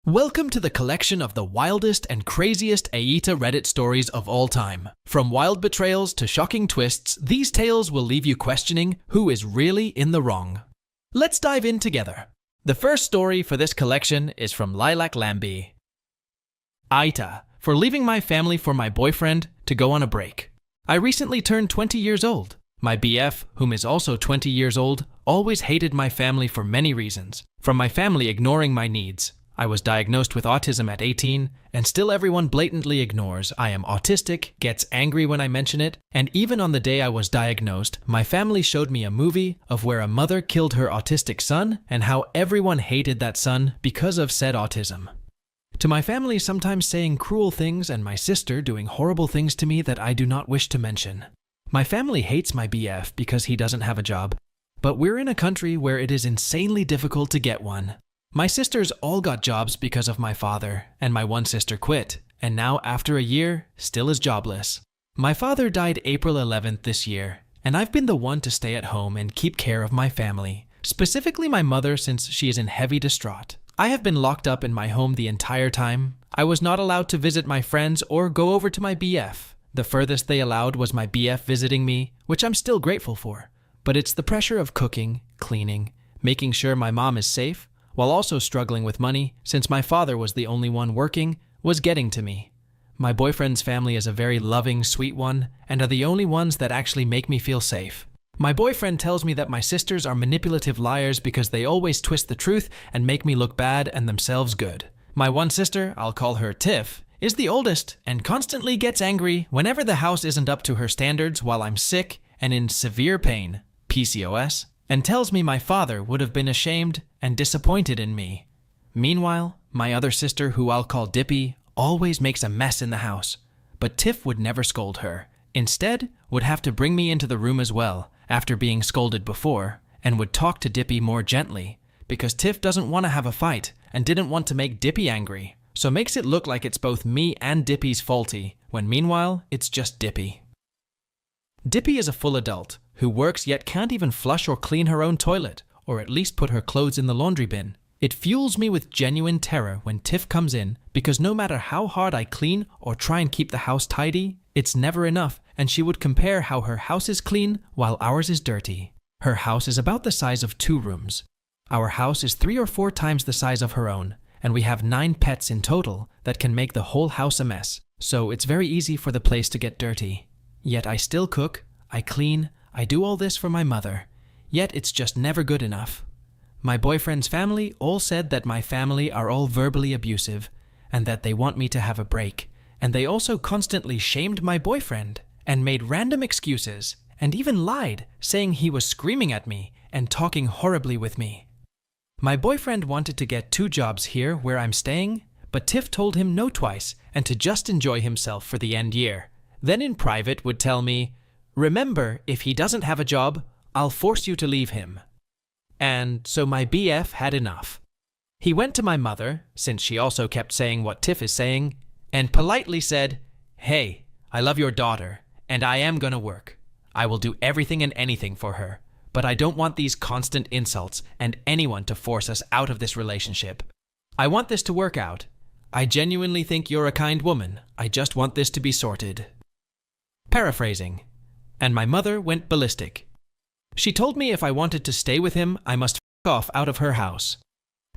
Welcome to the collection of the wildest and craziest AITA Reddit stories of all time. From wild betrayals to shocking twists, these tales will leave you questioning who is really in the wrong. Let's dive in together. The first story for this collection is from Lilac Lambie. AITA, for leaving my family for my boyfriend to go on a break. I recently turned 20 years old. My BF, whom is also 20 years old, always hated my family for many reasons. From my family ignoring my needs. I was diagnosed with autism at 18, and still everyone blatantly ignores I am autistic, gets angry when I mention it, and even on the day I was diagnosed, my family showed me a movie of where a mother killed her autistic son and how everyone hated that son because of said autism. To my family sometimes saying cruel things and my sister doing horrible things to me that I do not wish to mention. My family hates my BF because he doesn't have a job, but we're in a country where it is insanely difficult to get one. My sisters all got jobs because of my father, and my one sister quit, and now after a year, still is jobless. My father died April 11th this year, and I've been the one to stay at home and keep care of my family, specifically my mother since she is in heavy distraught. I have been locked up in my home the entire time. I was not allowed to visit my friends or go over to my BF. The furthest they allowed was my BF visiting me, which I'm still grateful for. But it's the pressure of cooking, cleaning, making sure my mom is safe, while also struggling with money, since my father was the only one working, was getting to me. My boyfriend's family is a very loving, sweet one, and are the only ones that actually make me feel safe. My boyfriend tells me that my sisters are manipulative liars because they always twist the truth and make me look bad and themselves good. My one sister, I'll call her Tiff, is the oldest and constantly gets angry whenever the house isn't up to her standards while I'm sick and in severe pain, PCOS, and tells me my father would have been ashamed and disappointed in me. Meanwhile, my other sister, who I'll call Dippy, always makes a mess in the house, but Tiff would never scold her. Instead, would have to bring me into the room as well, after being scolded before, and would talk to Dippy more gently, because Tiff doesn't want to have a fight and didn't want to make Dippy angry, so makes it look like it's both me and Dippy's faulty, when meanwhile, it's just Dippy. Dippy is a full adult, who works yet can't even flush or clean her own toilet, or at least put her clothes in the laundry bin. It fuels me with genuine terror when Tiff comes in, because no matter how hard I clean or try and keep the house tidy, it's never enough, and she would compare how her house is clean while ours is dirty. Her house is about the size of 2 rooms. Our house is 3 or 4 times the size of her own, and we have 9 pets in total that can make the whole house a mess, so it's very easy for the place to get dirty. Yet I still cook, I clean, I do all this for my mother, yet it's just never good enough. My boyfriend's family all said that my family are all verbally abusive, and that they want me to have a break, and they also constantly shamed my boyfriend, and made random excuses, and even lied, saying he was screaming at me and talking horribly with me. My boyfriend wanted to get 2 jobs here where I'm staying, but Tiff told him no twice, and to just enjoy himself for the end year. Then in private would tell me, "Remember, if he doesn't have a job, I'll force you to leave him." And so my BF had enough. He went to my mother, since she also kept saying what Tiff is saying, and politely said, "Hey, I love your daughter, and I am gonna work. I will do everything and anything for her, but I don't want these constant insults and anyone to force us out of this relationship. I want this to work out. I genuinely think you're a kind woman. I just want this to be sorted." Paraphrasing. And my mother went ballistic. She told me if I wanted to stay with him, I must f*** off out of her house.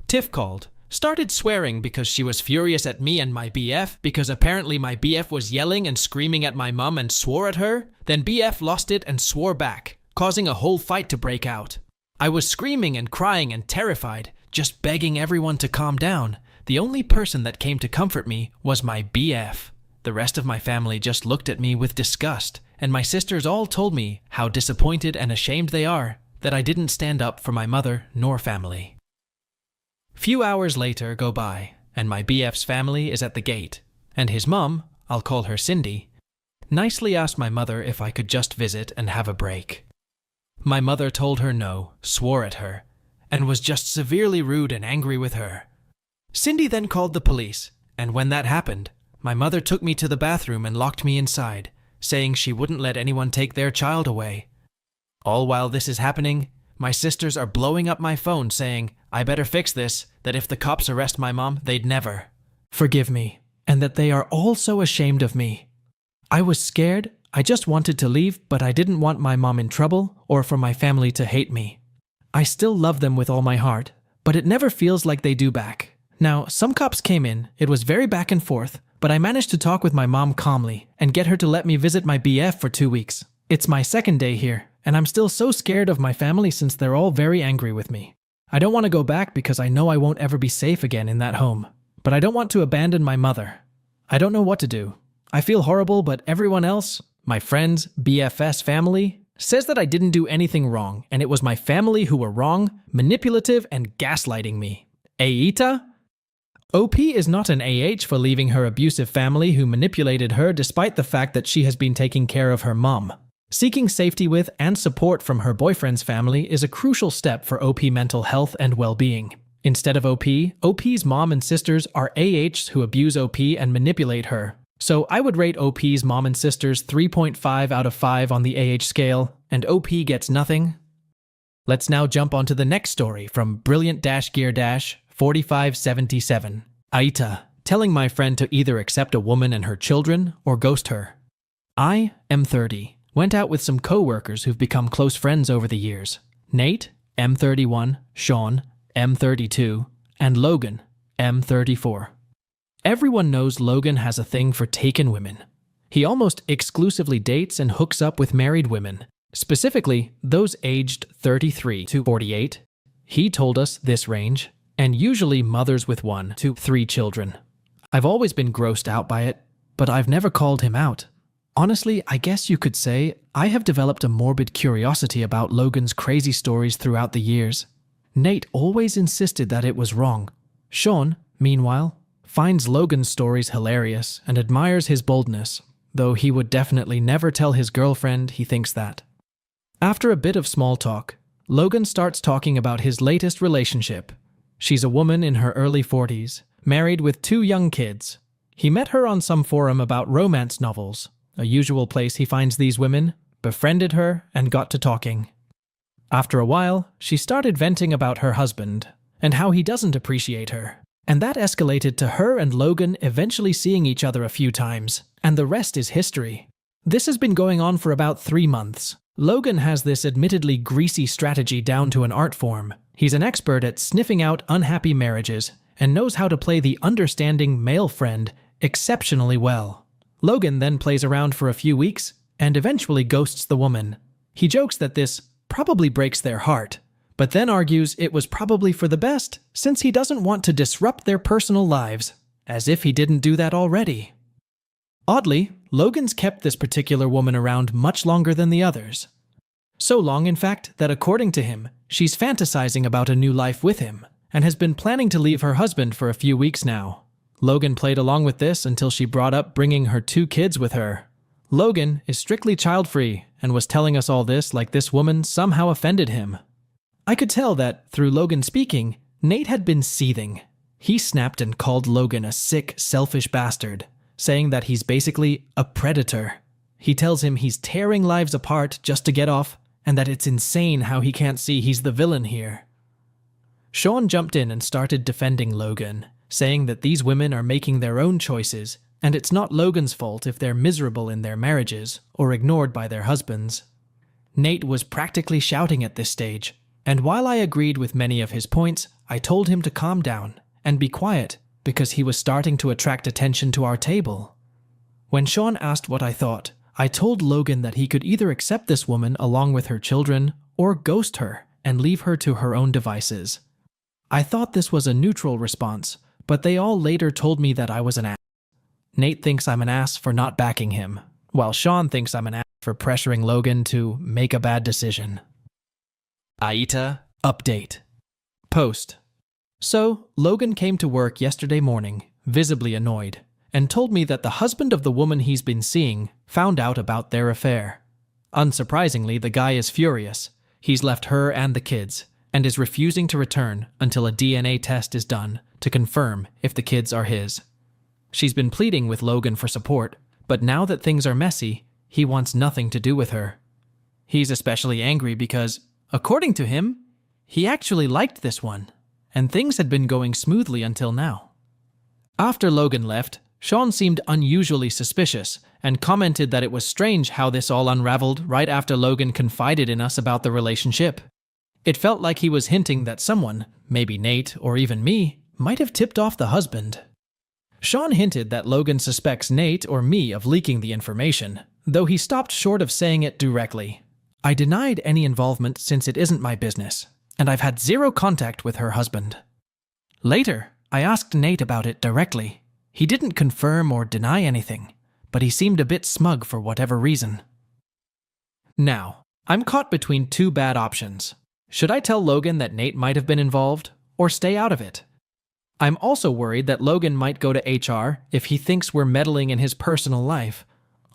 Tiff called, started swearing because she was furious at me and my BF because apparently my BF was yelling and screaming at my mum and swore at her. Then BF lost it and swore back, causing a whole fight to break out. I was screaming and crying and terrified, just begging everyone to calm down. The only person that came to comfort me was my BF. The rest of my family just looked at me with disgust, and my sisters all told me how disappointed and ashamed they are that I didn't stand up for my mother nor family. Few hours later go by, and my BF's family is at the gate, and his mum, I'll call her Cindy, nicely asked my mother if I could just visit and have a break. My mother told her no, swore at her, and was just severely rude and angry with her. Cindy then called the police, and when that happened, my mother took me to the bathroom and locked me inside, saying she wouldn't let anyone take their child away. All while this is happening, my sisters are blowing up my phone saying, I better fix this, that if the cops arrest my mom, they'd never forgive me, and that they are all so ashamed of me. I was scared. I just wanted to leave, but I didn't want my mom in trouble or for my family to hate me. I still love them with all my heart, but it never feels like they do back. Now, some cops came in. It was very back and forth, but I managed to talk with my mom calmly and get her to let me visit my BF for 2 weeks. It's my second day here, and I'm still so scared of my family since they're all very angry with me. I don't want to go back because I know I won't ever be safe again in that home, but I don't want to abandon my mother. I don't know what to do. I feel horrible, but everyone else, my friends, BFS family, says that I didn't do anything wrong, and it was my family who were wrong, manipulative, and gaslighting me. AITA? OP is not an AH for leaving her abusive family who manipulated her despite the fact that she has been taking care of her mom. Seeking safety with and support from her boyfriend's family is a crucial step for OP mental health and well-being. Instead of OP's mom and sisters are AHs who abuse OP and manipulate her. So I would rate OP's mom and sisters 3.5 out of 5 on the AH scale, and OP gets nothing. Let's now jump onto the next story from Brilliant-Gear-4577. AITA, telling my friend to either accept a woman and her children or ghost her. I am 30. Went out with some co-workers who've become close friends over the years. Nate, M31, Sean, M32, and Logan, M34. Everyone knows Logan has a thing for taken women. He almost exclusively dates and hooks up with married women, specifically those aged 33 to 48. He told us this range, and usually mothers with 1 to 3 children. I've always been grossed out by it, but I've never called him out. Honestly, I guess you could say I have developed a morbid curiosity about Logan's crazy stories throughout the years. Nate always insisted that it was wrong. Sean, meanwhile, finds Logan's stories hilarious and admires his boldness, though he would definitely never tell his girlfriend he thinks that. After a bit of small talk, Logan starts talking about his latest relationship. She's a woman in her early 40s, married with 2 young kids. He met her on some forum about romance novels, a usual place he finds these women, befriended her, and got to talking. After a while, she started venting about her husband and how he doesn't appreciate her. And that escalated to her and Logan eventually seeing each other a few times, and the rest is history. This has been going on for about 3 months. Logan has this admittedly greasy strategy down to an art form. He's an expert at sniffing out unhappy marriages and knows how to play the understanding male friend exceptionally well. Logan then plays around for a few weeks and eventually ghosts the woman. He jokes that this probably breaks their heart, but then argues it was probably for the best since he doesn't want to disrupt their personal lives, as if he didn't do that already. Oddly, Logan's kept this particular woman around much longer than the others. So long, in fact, that according to him, she's fantasizing about a new life with him and has been planning to leave her husband for a few weeks now. Logan played along with this until she brought up bringing her 2 kids with her. Logan is strictly child-free and was telling us all this like this woman somehow offended him. I could tell that, through Logan speaking, Nate had been seething. He snapped and called Logan a sick, selfish bastard, saying that he's basically a predator. He tells him he's tearing lives apart just to get off, and that it's insane how he can't see he's the villain here. Sean jumped in and started defending Logan, saying that these women are making their own choices, and it's not Logan's fault if they're miserable in their marriages or ignored by their husbands. Nate was practically shouting at this stage, and while I agreed with many of his points, I told him to calm down and be quiet because he was starting to attract attention to our table. When Sean asked what I thought, I told Logan that he could either accept this woman along with her children or ghost her and leave her to her own devices. I thought this was a neutral response, but they all later told me that I was an ass. Nate thinks I'm an ass for not backing him, while Sean thinks I'm an ass for pressuring Logan to make a bad decision. AITA update. Post. So, Logan came to work yesterday morning, visibly annoyed, and told me that the husband of the woman he's been seeing found out about their affair. Unsurprisingly, the guy is furious. He's left her and the kids, and is refusing to return until a DNA test is done to confirm if the kids are his. She's been pleading with Logan for support, but now that things are messy, he wants nothing to do with her. He's especially angry because, according to him, he actually liked this one. and things had been going smoothly until now. After Logan left, Sean seemed unusually suspicious and commented that it was strange how this all unraveled right after Logan confided in us about the relationship. It felt like he was hinting that someone, maybe Nate or even me, might have tipped off the husband. Sean hinted that Logan suspects Nate or me of leaking the information, though he stopped short of saying it directly. I denied any involvement since it isn't my business, and I've had zero contact with her husband. Later, I asked Nate about it directly. He didn't confirm or deny anything, but he seemed a bit smug for whatever reason. Now, I'm caught between two bad options. Should I tell Logan that Nate might have been involved, or stay out of it? I'm also worried that Logan might go to HR if he thinks we're meddling in his personal life,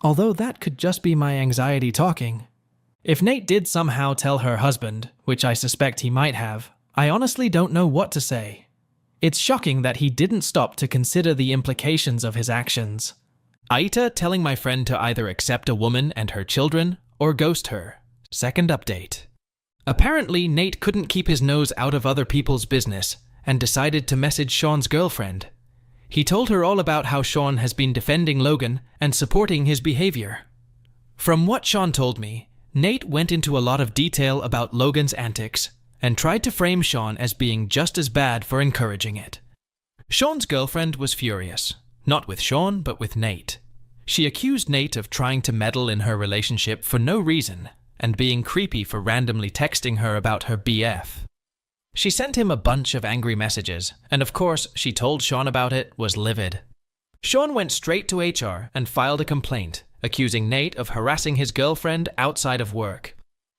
although that could just be my anxiety talking. If Nate did somehow tell her husband, which I suspect he might have, I honestly don't know what to say. It's shocking that he didn't stop to consider the implications of his actions. AITA telling my friend to either accept a woman and her children or ghost her. Second update. Apparently, Nate couldn't keep his nose out of other people's business and decided to message Sean's girlfriend. He told her all about how Sean has been defending Logan and supporting his behavior. From what Sean told me, Nate went into a lot of detail about Logan's antics and tried to frame Sean as being just as bad for encouraging it. Sean's girlfriend was furious, not with Sean but with Nate. She accused Nate of trying to meddle in her relationship for no reason and being creepy for randomly texting her about her BF. She sent him a bunch of angry messages, and of course, she told Sean about it, was livid. Sean went straight to HR and filed a complaint, accusing Nate of harassing his girlfriend outside of work.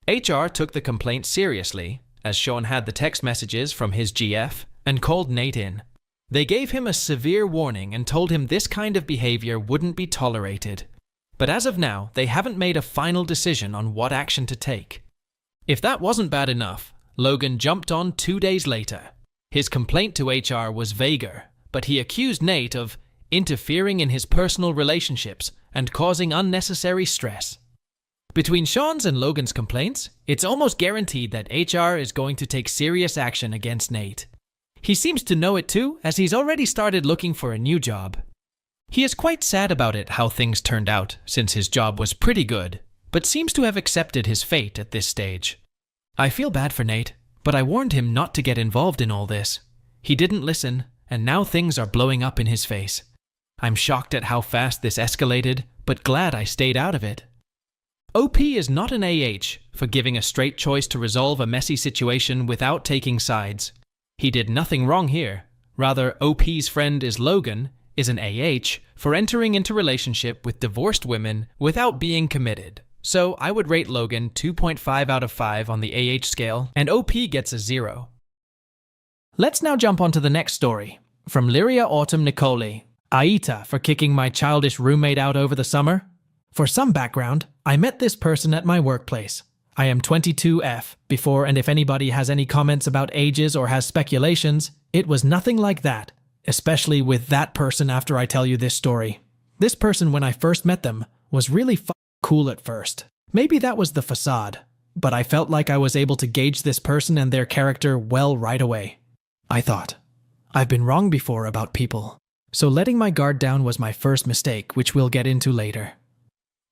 HR took the complaint seriously, as Sean had the text messages from his GF, and called Nate in. They gave him a severe warning and told him this kind of behavior wouldn't be tolerated. But as of now, they haven't made a final decision on what action to take. If that wasn't bad enough, Logan jumped on 2 days later. His complaint to HR was vaguer, but he accused Nate of interfering in his personal relationships and causing unnecessary stress. Between Sean's and Logan's complaints, it's almost guaranteed that HR is going to take serious action against Nate. He seems to know it too, as he's already started looking for a new job. He is quite sad about it how things turned out, since his job was pretty good, but seems to have accepted his fate at this stage. I feel bad for Nate, but I warned him not to get involved in all this. He didn't listen, and now things are blowing up in his face. I'm shocked at how fast this escalated, but glad I stayed out of it. OP is not an AH for giving a straight choice to resolve a messy situation without taking sides. He did nothing wrong here. Rather, OP's friend is Logan, is an AH for entering into relationship with divorced women without being committed. So I would rate Logan 2.5 out of 5 on the AH scale, and OP gets a 0. Let's now jump on to the next story. From Lyria Autumn Nicole. AITA for kicking my childish roommate out over the summer. For some background, I met this person at my workplace. I am 22F. Before, and if anybody has any comments about ages or has speculations, it was nothing like that, especially with that person after I tell you this story. This person, when I first met them, was really cool at first. Maybe that was the facade, but I felt like I was able to gauge this person and their character well right away. I thought, I've been wrong before about people, so letting my guard down was my first mistake, which we'll get into later.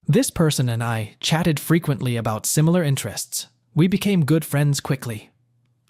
This person and I chatted frequently about similar interests. We became good friends quickly.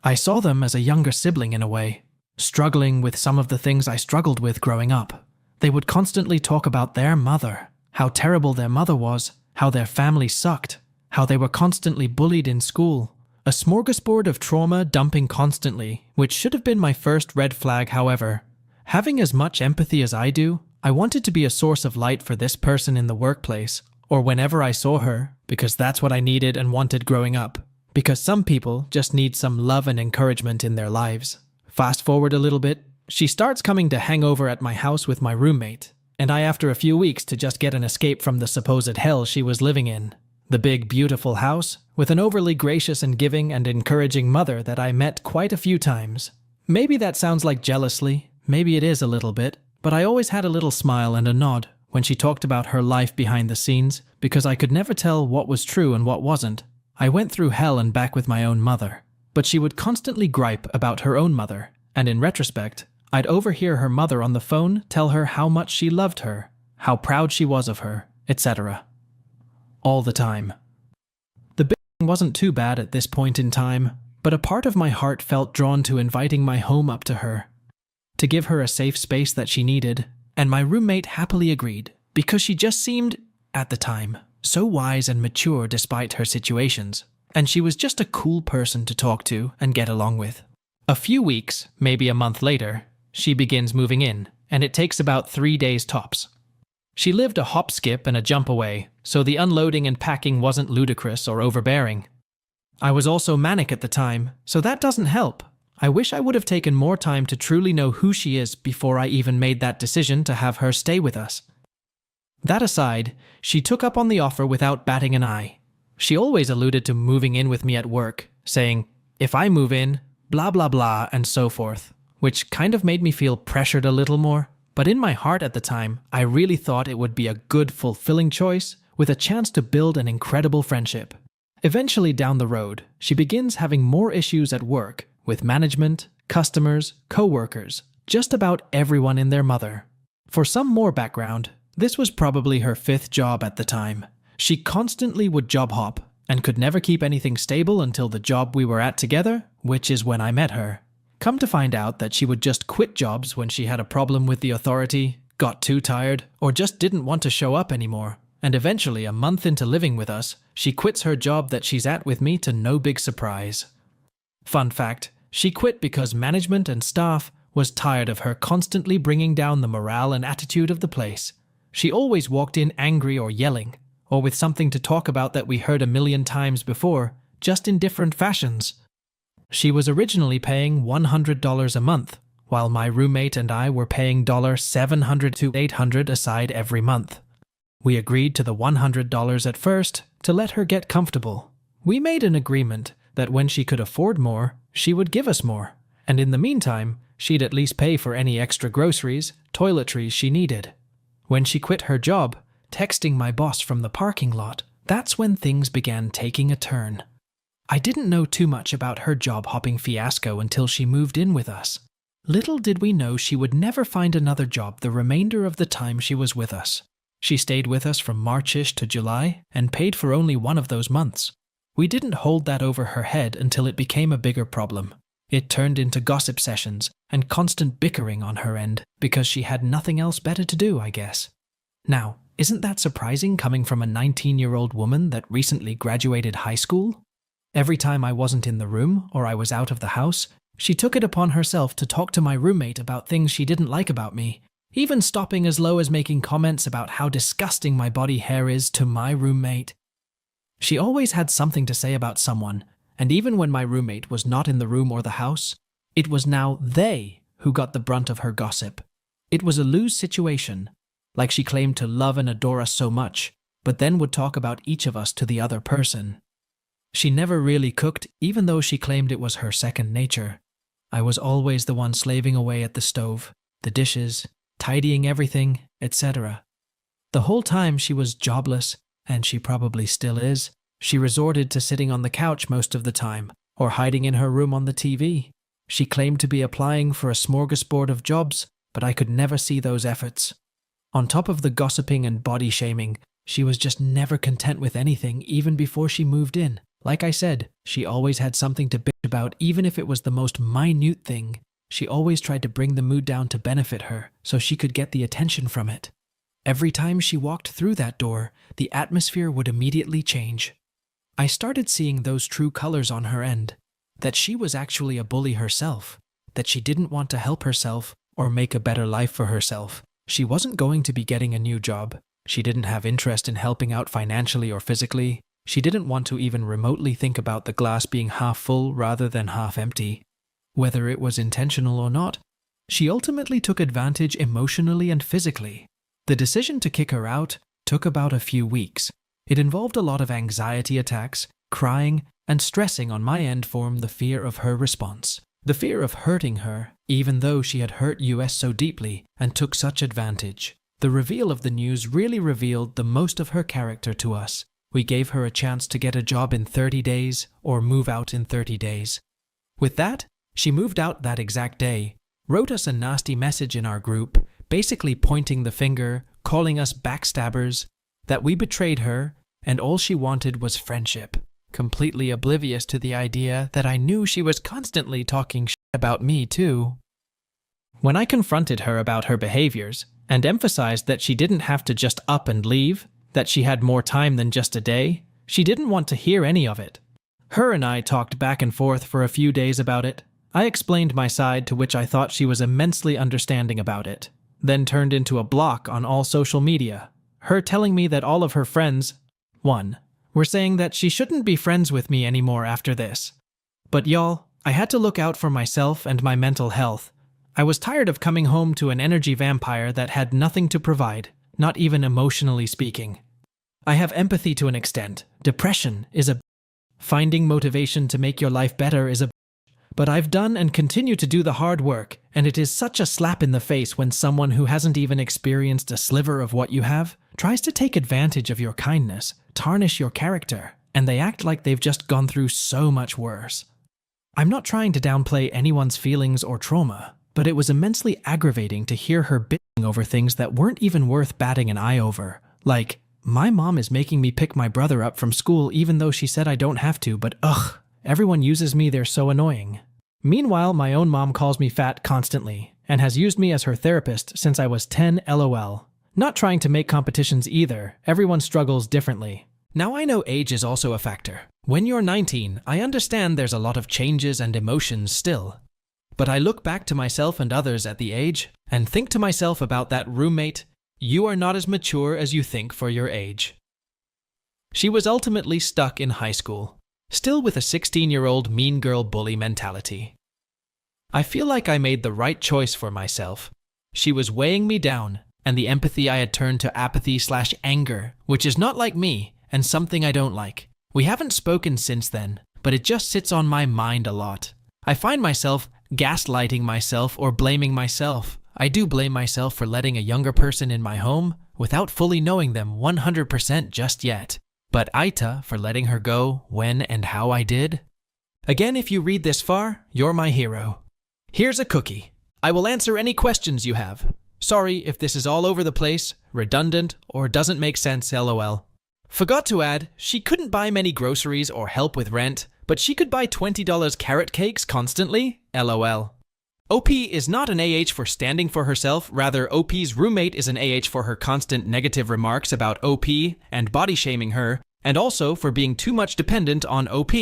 I saw them as a younger sibling in a way, struggling with some of the things I struggled with growing up. They would constantly talk about their mother, how terrible their mother was, how their family sucked, how they were constantly bullied in school. A smorgasbord of trauma dumping constantly, which should have been my first red flag, however. Having as much empathy as I do, I wanted to be a source of light for this person in the workplace, or whenever I saw her, because that's what I needed and wanted growing up. Because some people just need some love and encouragement in their lives. Fast forward a little bit, she starts coming to hang over at my house with my roommate, and I after a few weeks to just get an escape from the supposed hell she was living in. The big, beautiful house, with an overly gracious and giving and encouraging mother that I met quite a few times. Maybe that sounds like jealousy, maybe it is a little bit, but I always had a little smile and a nod when she talked about her life behind the scenes, because I could never tell what was true and what wasn't. I went through hell and back with my own mother, but she would constantly gripe about her own mother, And in retrospect, I'd overhear her mother on the phone tell her how much she loved her, how proud she was of her, etc. All the time. The bitching wasn't too bad at this point in time, but a part of my heart felt drawn to inviting my home up to her, to give her a safe space that she needed, and my roommate happily agreed, because she just seemed, at the time, so wise and mature despite her situations, and she was just a cool person to talk to and get along with. A few weeks, maybe a month later, she begins moving in, and it takes about 3 days tops. She lived a hop, skip, and a jump away, so the unloading and packing wasn't ludicrous or overbearing. I was also manic at the time, so that doesn't help. I wish I would have taken more time to truly know who she is before I even made that decision to have her stay with us. That aside, she took up on the offer without batting an eye. She always alluded to moving in with me at work, saying, "If I move in, blah blah blah," and so forth, which kind of made me feel pressured a little more. But in my heart at the time, I really thought it would be a good, fulfilling choice with a chance to build an incredible friendship. Eventually down the road, she begins having more issues at work with management, customers, co-workers, just about everyone and their mother. For some more background, this was probably her 5th job at the time. She constantly would job hop and could never keep anything stable until the job we were at together, which is when I met her. Come to find out that she would just quit jobs when she had a problem with the authority, got too tired, or just didn't want to show up anymore. And eventually, a month into living with us, she quits her job that she's at with me to no big surprise. Fun fact, she quit because management and staff was tired of her constantly bringing down the morale and attitude of the place. She always walked in angry or yelling, or with something to talk about that we heard a million times before, just in different fashions. She was originally paying $100 a month, while my roommate and I were paying $700 to $800 aside every month. We agreed to the $100 at first to let her get comfortable. We made an agreement that when she could afford more, she would give us more, and in the meantime, she'd at least pay for any extra groceries, toiletries she needed. When she quit her job, texting my boss from the parking lot, that's when things began taking a turn. I didn't know too much about her job hopping fiasco until she moved in with us. Little did we know she would never find another job the remainder of the time she was with us. She stayed with us from March-ish to July and paid for only one of those months. We didn't hold that over her head until it became a bigger problem. It turned into gossip sessions and constant bickering on her end because she had nothing else better to do, I guess. Now, isn't that surprising coming from a 19-year-old woman that recently graduated high school? Every time I wasn't in the room or I was out of the house, she took it upon herself to talk to my roommate about things she didn't like about me, even stopping as low as making comments about how disgusting my body hair is to my roommate. She always had something to say about someone, and even when my roommate was not in the room or the house, it was now they who got the brunt of her gossip. It was a lose situation, like she claimed to love and adore us so much, but then would talk about each of us to the other person. She never really cooked, even though she claimed it was her second nature. I was always the one slaving away at the stove, the dishes, tidying everything, etc. The whole time she was jobless, and she probably still is, she resorted to sitting on the couch most of the time, or hiding in her room on the TV. She claimed to be applying for a smorgasbord of jobs, but I could never see those efforts. On top of the gossiping and body shaming, she was just never content with anything even before she moved in. Like I said, she always had something to bitch about, even if it was the most minute thing. She always tried to bring the mood down to benefit her, so she could get the attention from it. Every time she walked through that door, the atmosphere would immediately change. I started seeing those true colors on her end, that she was actually a bully herself, that she didn't want to help herself or make a better life for herself. She wasn't going to be getting a new job. She didn't have interest in helping out financially or physically. She didn't want to even remotely think about the glass being half full rather than half empty. Whether it was intentional or not, she ultimately took advantage emotionally and physically. The decision to kick her out took about a few weeks. It involved a lot of anxiety attacks, crying, and stressing on my end formed the fear of her response. The fear of hurting her, even though she had hurt us so deeply and took such advantage. The reveal of the news really revealed the most of her character to us. We gave her a chance to get a job in 30 days or move out in 30 days. With that, She moved out that exact day, wrote us a nasty message in our group, basically pointing the finger, calling us backstabbers, that we betrayed her, and all she wanted was friendship, completely oblivious to the idea that I knew she was constantly talking shit about me too. When I confronted her about her behaviors, and emphasized that she didn't have to just up and leave, that she had more time than just a day, she didn't want to hear any of it. Her and I talked back and forth for a few days about it. I explained my side, to which I thought she was immensely understanding about it, then turned into a block on all social media. Her telling me that all of her friends, 1, were saying that she shouldn't be friends with me anymore after this. But y'all, I had to look out for myself and my mental health. I was tired of coming home to an energy vampire that had nothing to provide, not even emotionally speaking. I have empathy to an extent. Depression is a finding motivation to make your life better is a but I've done and continue to do the hard work, and it is such a slap in the face when someone who hasn't even experienced a sliver of what you have tries to take advantage of your kindness, tarnish your character, and they act like they've just gone through so much worse. I'm not trying to downplay anyone's feelings or trauma, but it was immensely aggravating to hear her bitching over things that weren't even worth batting an eye over. Like, my mom is making me pick my brother up from school even though she said I don't have to, but ugh, everyone uses me, they're so annoying. Meanwhile, my own mom calls me fat constantly, and has used me as her therapist since I was 10 LOL. Not trying to make competitions either, everyone struggles differently. Now I know age is also a factor. When you're 19, I understand there's a lot of changes and emotions still. But I look back to myself and others at the age, and think to myself about that roommate, you are not as mature as you think for your age. She was ultimately stuck in high school, still with a 16-year-old mean girl bully mentality. I feel like I made the right choice for myself. She was weighing me down, and the empathy I had turned to apathy/anger, which is not like me, and something I don't like. We haven't spoken since then, but it just sits on my mind a lot. I find myself gaslighting myself or blaming myself. I do blame myself for letting a younger person in my home without fully knowing them 100% just yet. But AITA for letting her go when and how I did. Again, if you read this far, you're my hero. Here's a cookie. I will answer any questions you have. Sorry if this is all over the place, redundant, or doesn't make sense, LOL. Forgot to add, she couldn't buy many groceries or help with rent, but she could buy $20 carrot cakes constantly, LOL. OP is not an AH for standing for herself, rather OP's roommate is an AH for her constant negative remarks about OP and body shaming her, and also for being too much dependent on OP.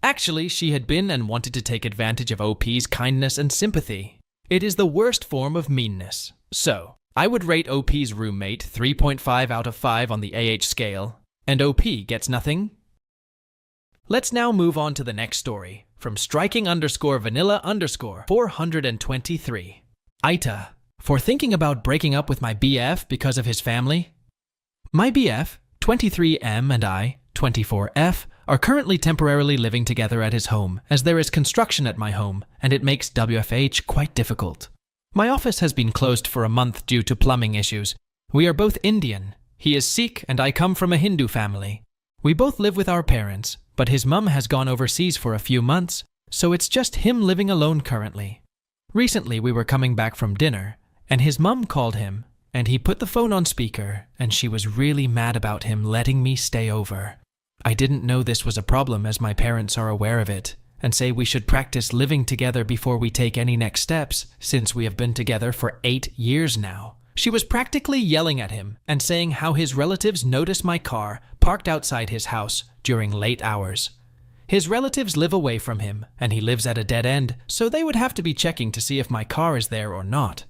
Actually, she had been and wanted to take advantage of OP's kindness and sympathy. It is the worst form of meanness. So, I would rate OP's roommate 3.5 out of 5 on the AH scale, and OP gets nothing. Let's now move on to the next story, from striking_vanilla_423. AITA, for thinking about breaking up with my BF because of his family. My BF, 23M, and I, 24F, are currently temporarily living together at his home, as there is construction at my home, and it makes WFH quite difficult. My office has been closed for a month due to plumbing issues. We are both Indian. He is Sikh, and I come from a Hindu family. We both live with our parents, but his mum has gone overseas for a few months, so it's just him living alone currently. Recently we were coming back from dinner, and his mum called him, and he put the phone on speaker, and she was really mad about him letting me stay over. I didn't know this was a problem, as my parents are aware of it, and say we should practice living together before we take any next steps, since we have been together for 8 years now. She was practically yelling at him and saying how his relatives notice my car parked outside his house during late hours. His relatives live away from him, and he lives at a dead end, so they would have to be checking to see if my car is there or not.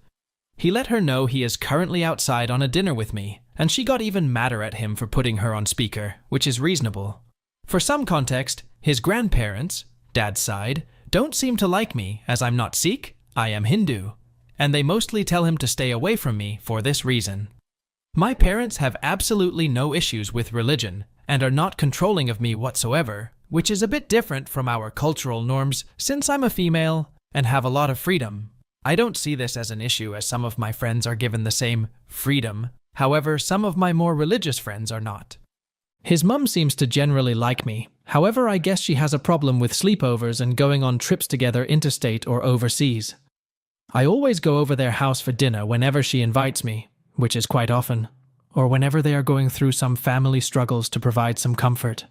He let her know he is currently outside on a dinner with me, and she got even madder at him for putting her on speaker, which is reasonable. For some context, his grandparents, dad's side, don't seem to like me, as I'm not Sikh, I am Hindu, and they mostly tell him to stay away from me for this reason. My parents have absolutely no issues with religion, and are not controlling of me whatsoever, which is a bit different from our cultural norms since I'm a female and have a lot of freedom. I don't see this as an issue, as some of my friends are given the same freedom. However, some of my more religious friends are not. His mum seems to generally like me, However, I guess she has a problem with sleepovers and going on trips together interstate or overseas. I always go over their house for dinner whenever she invites me, which is quite often, or whenever they are going through some family struggles to provide some comfort.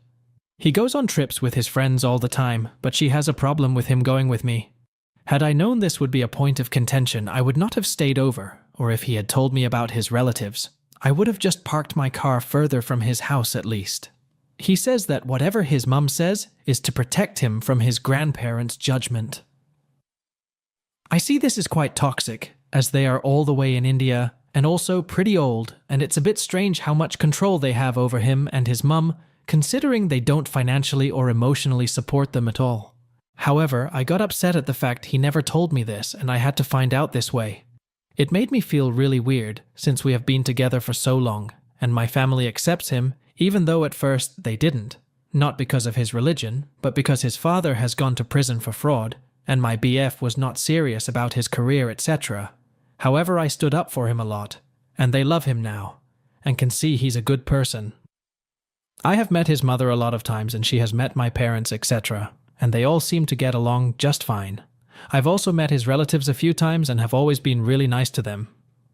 He goes on trips with his friends all the time, but she has a problem with him going with me. Had I known this would be a point of contention, I would not have stayed over, or if he had told me about his relatives, I would have just parked my car further from his house at least. He says that whatever his mum says is to protect him from his grandparents' judgment. I see this as quite toxic, as they are all the way in India and also pretty old, and it's a bit strange how much control they have over him and his mum, considering they don't financially or emotionally support them at all. However, I got upset at the fact he never told me this and I had to find out this way. It made me feel really weird, since we have been together for so long, and my family accepts him, even though at first they didn't. Not because of his religion, but because his father has gone to prison for fraud, and my BF was not serious about his career, etc. However, I stood up for him a lot, and they love him now, and can see he's a good person. I have met his mother a lot of times and she has met my parents, etc., and they all seem to get along just fine. I've also met his relatives a few times and have always been really nice to them.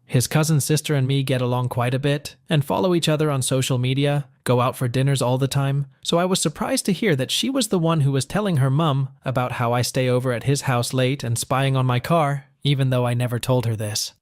His cousin sister and me get along quite a bit, and follow each other on social media, go out for dinners all the time, so I was surprised to hear that she was the one who was telling her mum about how I stay over at his house late and spying on my car, even though I never told her this.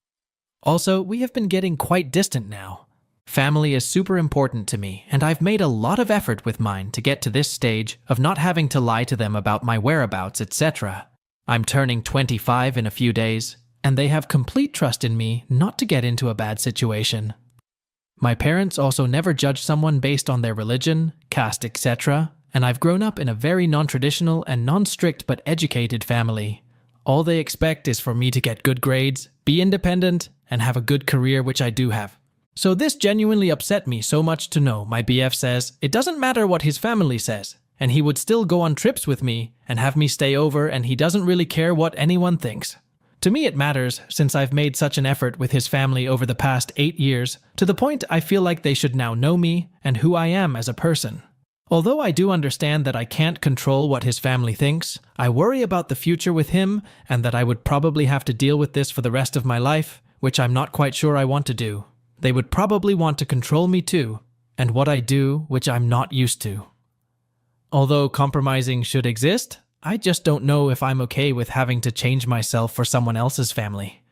Also, we have been getting quite distant now. Family is super important to me, and I've made a lot of effort with mine to get to this stage of not having to lie to them about my whereabouts, etc. I'm turning 25 in a few days, and they have complete trust in me not to get into a bad situation. My parents also never judge someone based on their religion, caste, etc., and I've grown up in a very non-traditional and non-strict but educated family. All they expect is for me to get good grades, be independent, and have a good career, which I do have. So this genuinely upset me so much to know my BF says it doesn't matter what his family says, and he would still go on trips with me and have me stay over, and he doesn't really care what anyone thinks. To me it matters, since I've made such an effort with his family over the past 8 years, to the point I feel like they should now know me and who I am as a person. Although I do understand that I can't control what his family thinks, I worry about the future with him and that I would probably have to deal with this for the rest of my life, which I'm not quite sure I want to do. They would probably want to control me too, and what I do, which I'm not used to. Although compromising should exist, I just don't know if I'm okay with having to change myself for someone else's family.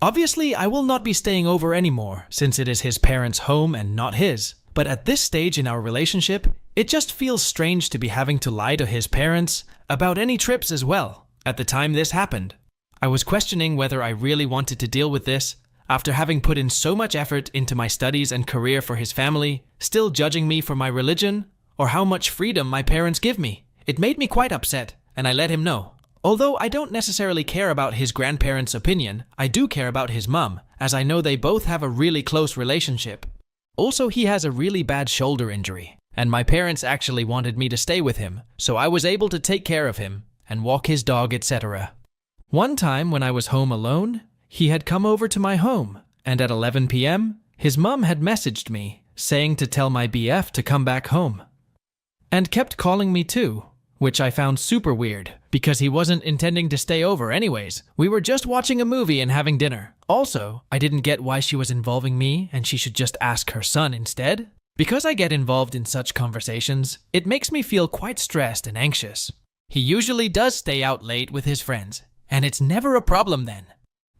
Obviously, I will not be staying over anymore, since it is his parents' home and not his. But at this stage in our relationship, it just feels strange to be having to lie to his parents about any trips as well. At the time this happened, I was questioning whether I really wanted to deal with this, after having put in so much effort into my studies and career for his family, still judging me for my religion, or how much freedom my parents give me. It made me quite upset, and I let him know. Although I don't necessarily care about his grandparents' opinion, I do care about his mum, as I know they both have a really close relationship. Also, he has a really bad shoulder injury, and my parents actually wanted me to stay with him, so I was able to take care of him and walk his dog, etc. One time when I was home alone, he had come over to my home, and at 11 p.m., his mum had messaged me, saying to tell my BF to come back home. And kept calling me too, which I found super weird, because he wasn't intending to stay over anyways. We were just watching a movie and having dinner. Also, I didn't get why she was involving me and she should just ask her son instead. Because I get involved in such conversations, it makes me feel quite stressed and anxious. He usually does stay out late with his friends, and it's never a problem then.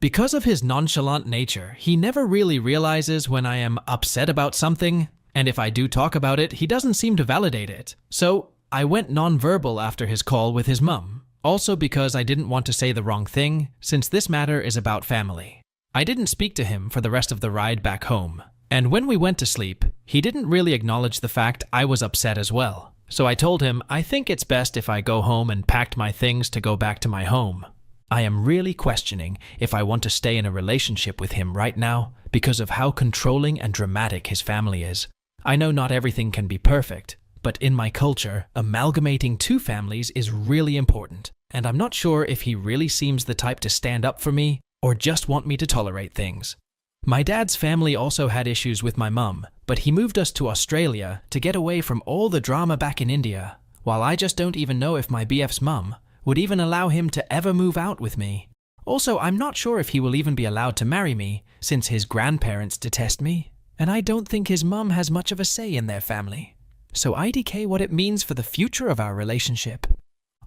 Because of his nonchalant nature, he never really realizes when I am upset about something, and if I do talk about it, he doesn't seem to validate it. So, I went non-verbal after his call with his mum, also because I didn't want to say the wrong thing, since this matter is about family. I didn't speak to him for the rest of the ride back home, and when we went to sleep, he didn't really acknowledge the fact I was upset as well. So I told him I think it's best if I go home and packed my things to go back to my home. I am really questioning if I want to stay in a relationship with him right now because of how controlling and dramatic his family is. I know not everything can be perfect, but in my culture, amalgamating two families is really important, and I'm not sure if he really seems the type to stand up for me or just want me to tolerate things. My dad's family also had issues with my mum, but he moved us to Australia to get away from all the drama back in India. while I just don't even know if my BF's mum would even allow him to ever move out with me. Also, I'm not sure if he will even be allowed to marry me, since his grandparents detest me, and I don't think his mum has much of a say in their family. So IDK what it means for the future of our relationship.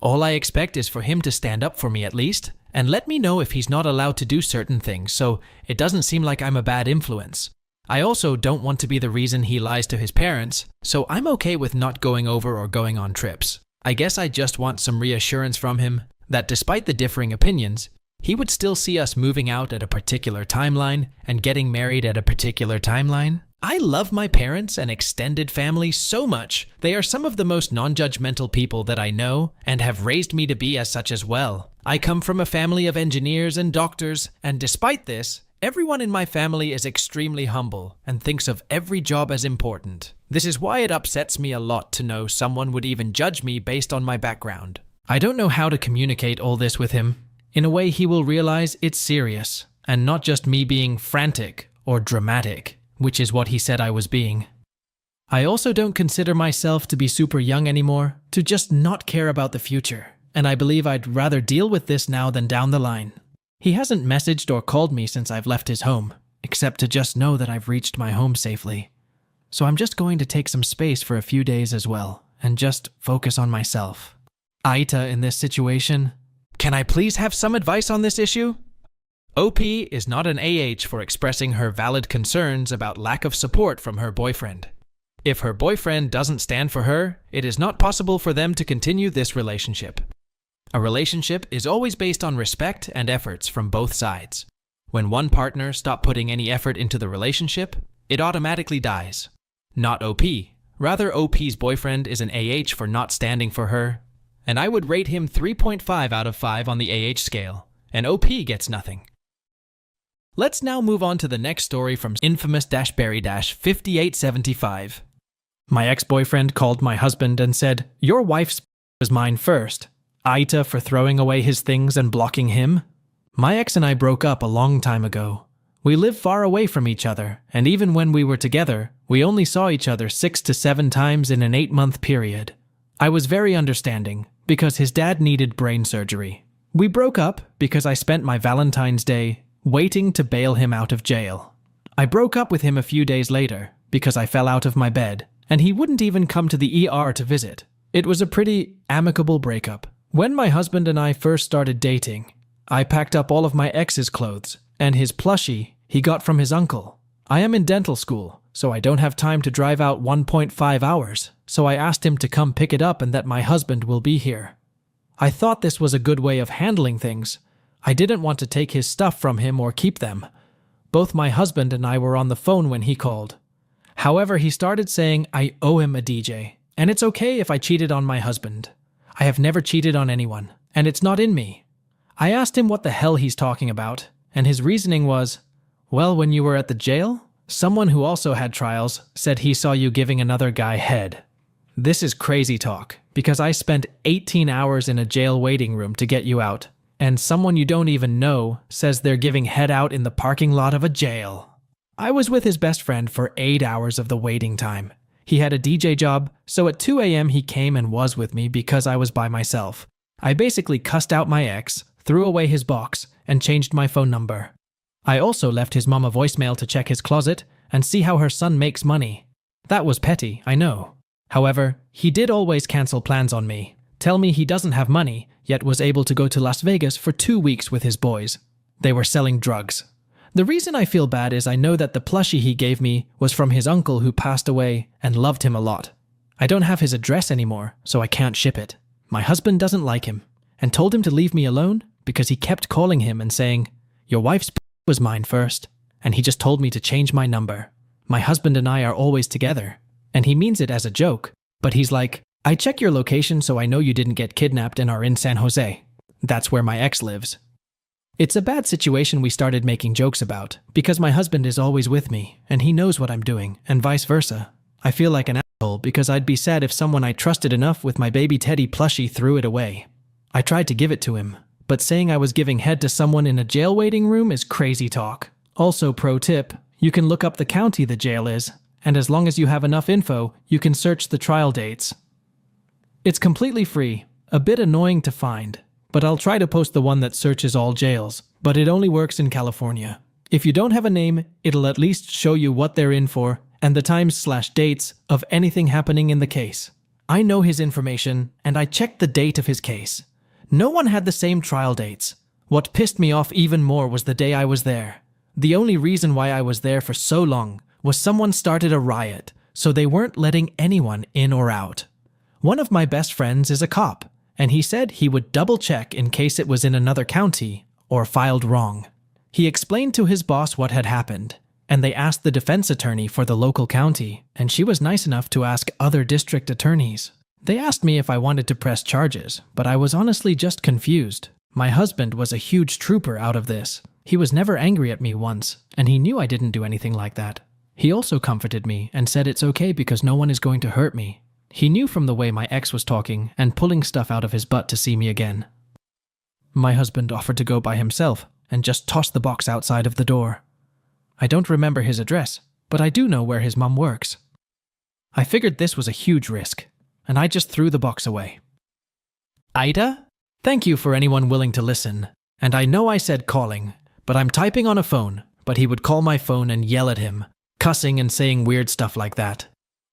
All I expect is for him to stand up for me at least, and let me know if he's not allowed to do certain things, so it doesn't seem like I'm a bad influence. I also don't want to be the reason he lies to his parents, so I'm okay with not going over or going on trips. I guess I just want some reassurance from him that despite the differing opinions, he would still see us moving out at a particular timeline and getting married at a particular timeline. I love my parents and extended family so much. They are some of the most non-judgmental people that I know and have raised me to be as such as well. I come from a family of engineers and doctors, and despite this, everyone in my family is extremely humble and thinks of every job as important. This is why it upsets me a lot to know someone would even judge me based on my background. I don't know how to communicate all this with him. In a way, he will realize it's serious, and not just me being frantic or dramatic, which is what he said I was being. I also don't consider myself to be super young anymore, to just not care about the future, and I believe I'd rather deal with this now than down the line. He hasn't messaged or called me since I've left his home, except to just know that I've reached my home safely. So I'm just going to take some space for a few days as well, and just focus on myself. AITA in this situation. Can I please have some advice on this issue? OP is not an AH for expressing her valid concerns about lack of support from her boyfriend. If her boyfriend doesn't stand for her, it is not possible for them to continue this relationship. A relationship is always based on respect and efforts from both sides. When one partner stops putting any effort into the relationship, it automatically dies. Not OP. Rather, OP's boyfriend is an AH for not standing for her, and I would rate him 3.5 out of 5 on the AH scale, and OP gets nothing. Let's now move on to the next story from infamous-Barry-5875. My ex-boyfriend called my husband and said, "Your wife's was mine first. AITA for throwing away his things and blocking him." My ex and I broke up a long time ago. We live far away from each other, and even when we were together, we only saw each other 6 to 7 times in an 8-month period. I was very understanding, because his dad needed brain surgery. We broke up because I spent my Valentine's Day waiting to bail him out of jail. I broke up with him a few days later because I fell out of my bed, and he wouldn't even come to the ER to visit. It was a pretty amicable breakup. When my husband and I first started dating, I packed up all of my ex's clothes and his plushie he got from his uncle. I am in dental school, so I don't have time to drive out 1.5 hours, so I asked him to come pick it up and that my husband will be here. I thought this was a good way of handling things. I didn't want to take his stuff from him or keep them. Both my husband and I were on the phone when he called. However, he started saying I owe him a DJ, and it's okay if I cheated on my husband. I have never cheated on anyone, and it's not in me. I asked him what the hell he's talking about, and his reasoning was, well, when you were at the jail, someone who also had trials said he saw you giving another guy head. This is crazy talk, because I spent 18 hours in a jail waiting room to get you out, and someone you don't even know says they're giving head out in the parking lot of a jail. I was with his best friend for 8 hours of the waiting time. He had a DJ job, so at 2 a.m. he came and was with me because I was by myself. I basically cussed out my ex, threw away his box, and changed my phone number. I also left his mom a voicemail to check his closet and see how her son makes money. That was petty, I know. However, he did always cancel plans on me, tell me he doesn't have money, yet was able to go to Las Vegas for 2 weeks with his boys. They were selling drugs. The reason I feel bad is I know that the plushie he gave me was from his uncle who passed away and loved him a lot. I don't have his address anymore, so I can't ship it. My husband doesn't like him, and told him to leave me alone because he kept calling him and saying, "Your wife's was mine first," and he just told me to change my number. My husband and I are always together, and he means it as a joke, but he's like, "I check your location so I know you didn't get kidnapped and are in San Jose. That's where my ex lives." It's a bad situation we started making jokes about, because my husband is always with me, and he knows what I'm doing, and vice versa. I feel like an asshole because I'd be sad if someone I trusted enough with my baby teddy plushie threw it away. I tried to give it to him, but saying I was giving head to someone in a jail waiting room is crazy talk. Also, pro tip, you can look up the county the jail is, and as long as you have enough info, you can search the trial dates. It's completely free, a bit annoying to find, but I'll try to post the one that searches all jails, but it only works in California. If you don't have a name, it'll at least show you what they're in for and the times/dates of anything happening in the case. I know his information, and I checked the date of his case. No one had the same trial dates. What pissed me off even more was the day I was there. The only reason why I was there for so long was someone started a riot, so they weren't letting anyone in or out. One of my best friends is a cop, and he said he would double-check in case it was in another county or filed wrong. He explained to his boss what had happened, and they asked the defense attorney for the local county, and she was nice enough to ask other district attorneys. They asked me if I wanted to press charges, but I was honestly just confused. My husband was a huge trooper out of this. He was never angry at me once, and he knew I didn't do anything like that. He also comforted me and said it's okay because no one is going to hurt me. He knew from the way my ex was talking and pulling stuff out of his butt to see me again. My husband offered to go by himself and just tossed the box outside of the door. I don't remember his address, but I do know where his mom works. I figured this was a huge risk, and I just threw the box away. AITA? Thank you for anyone willing to listen. And I know I said calling, but I'm typing on a phone, but he would call my phone and yell at him, cussing and saying weird stuff like that.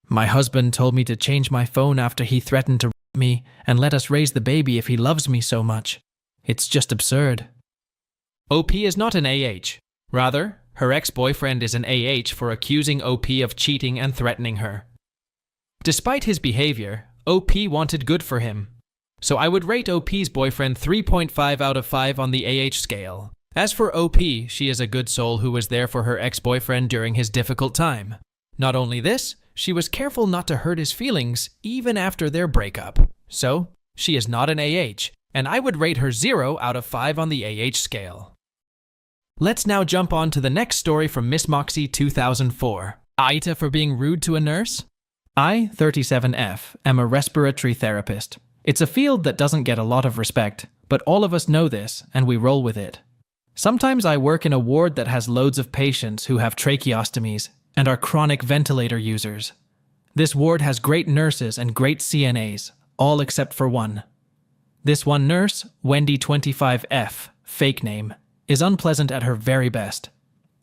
My husband told me to change my phone after he threatened to rape me and let us raise the baby if he loves me so much. It's just absurd. OP is not an AH. Rather, her ex-boyfriend is an AH for accusing OP of cheating and threatening her. Despite his behavior, OP wanted good for him. So I would rate OP's boyfriend 3.5 out of 5 on the AH scale. As for OP, she is a good soul who was there for her ex-boyfriend during his difficult time. Not only this, she was careful not to hurt his feelings even after their breakup. So, she is not an AH, and I would rate her 0 out of 5 on the AH scale. Let's now jump on to the next story from Miss Moxie 2004. AITA for being rude to a nurse? I, 37F, am a respiratory therapist. It's a field that doesn't get a lot of respect, but all of us know this, and we roll with it. Sometimes I work in a ward that has loads of patients who have tracheostomies and are chronic ventilator users. This ward has great nurses and great CNAs, all except for one. This one nurse, Wendy 25F, fake name, is unpleasant at her very best.